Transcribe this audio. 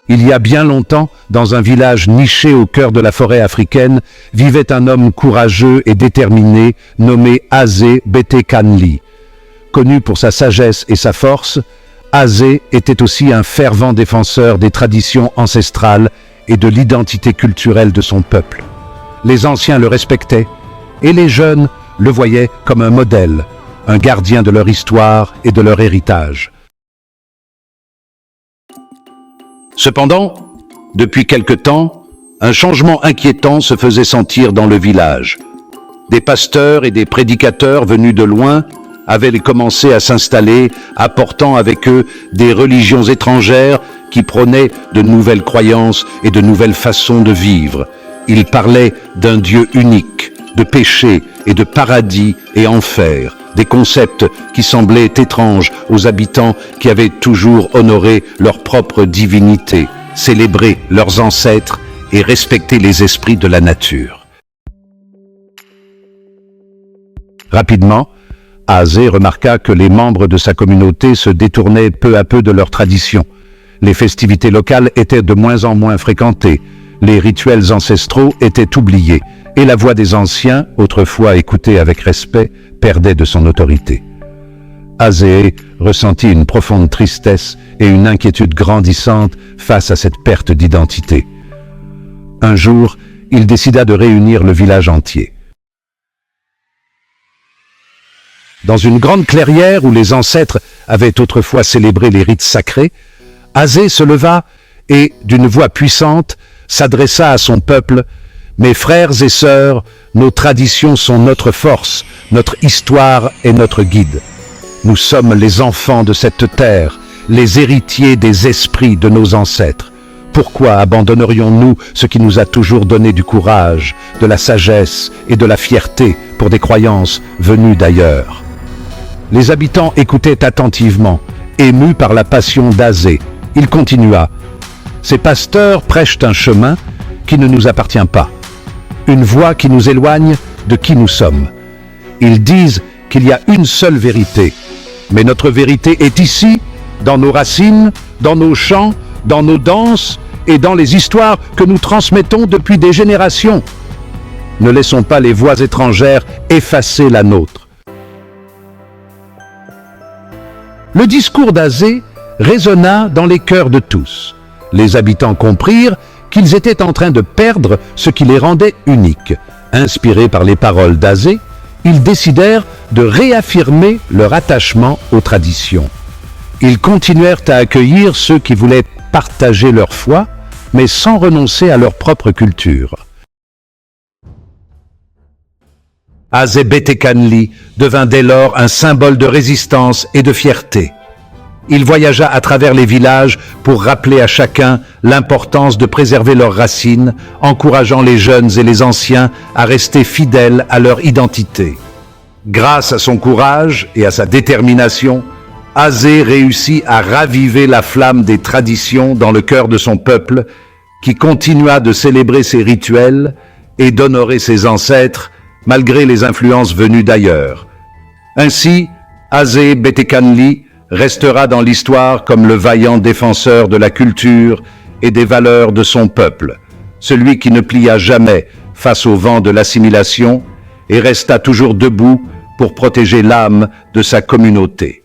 Il y a bien longtemps, dans un village niché au cœur de la forêt africaine, vivait un homme courageux et déterminé nommé Azé Betekanli. Connu pour sa sagesse et sa force, Azé était aussi un fervent défenseur des traditions ancestrales et de l'identité culturelle de son peuple. Les anciens le respectaient et les jeunes le voyaient comme un modèle, un gardien de leur histoire et de leur héritage. Cependant, depuis quelque temps, un changement inquiétant se faisait sentir dans le village. Des pasteurs et des prédicateurs venus de loin avaient commencé à s'installer, apportant avec eux des religions étrangères qui prônaient de nouvelles croyances et de nouvelles façons de vivre. Ils parlaient d'un Dieu unique, de péché et de paradis et enfer, des concepts qui semblaient étranges aux habitants qui avaient toujours honoré leur propre divinité, célébré leurs ancêtres et respecté les esprits de la nature. Rapidement, Azé remarqua que les membres de sa communauté se détournaient peu à peu de leurs traditions. Les festivités locales étaient de moins en moins fréquentées, les rituels ancestraux étaient oubliés, et la voix des anciens, autrefois écoutée avec respect, perdait de son autorité. Azé ressentit une profonde tristesse et une inquiétude grandissante face à cette perte d'identité. Un jour, il décida de réunir le village entier. Dans une grande clairière où les ancêtres avaient autrefois célébré les rites sacrés, Azé se leva et, d'une voix puissante, s'adressa à son peuple. « Mes frères et sœurs, nos traditions sont notre force, notre histoire est notre guide. Nous sommes les enfants de cette terre, les héritiers des esprits de nos ancêtres. Pourquoi abandonnerions-nous ce qui nous a toujours donné du courage, de la sagesse et de la fierté pour des croyances venues d'ailleurs ?» Les habitants écoutaient attentivement, émus par la passion d'Azé. Il continua. « Ces pasteurs prêchent un chemin qui ne nous appartient pas, une voie qui nous éloigne de qui nous sommes. Ils disent qu'il y a une seule vérité, mais notre vérité est ici, dans nos racines, dans nos chants, dans nos danses et dans les histoires que nous transmettons depuis des générations. Ne laissons pas les voix étrangères effacer la nôtre. » Le discours d'Azé résonna dans les cœurs de tous. Les habitants comprirent qu'ils étaient en train de perdre ce qui les rendait uniques. Inspirés par les paroles d'Azé, ils décidèrent de réaffirmer leur attachement aux traditions. Ils continuèrent à accueillir ceux qui voulaient partager leur foi, mais sans renoncer à leur propre culture. Azé Betekanli devint dès lors un symbole de résistance et de fierté. Il voyagea à travers les villages pour rappeler à chacun l'importance de préserver leurs racines, encourageant les jeunes et les anciens à rester fidèles à leur identité. Grâce à son courage et à sa détermination, Azé réussit à raviver la flamme des traditions dans le cœur de son peuple, qui continua de célébrer ses rituels et d'honorer ses ancêtres malgré les influences venues d'ailleurs. Ainsi, Azé Betekanli restera dans l'histoire comme le vaillant défenseur de la culture et des valeurs de son peuple, celui qui ne plia jamais face au vent de l'assimilation et resta toujours debout pour protéger l'âme de sa communauté.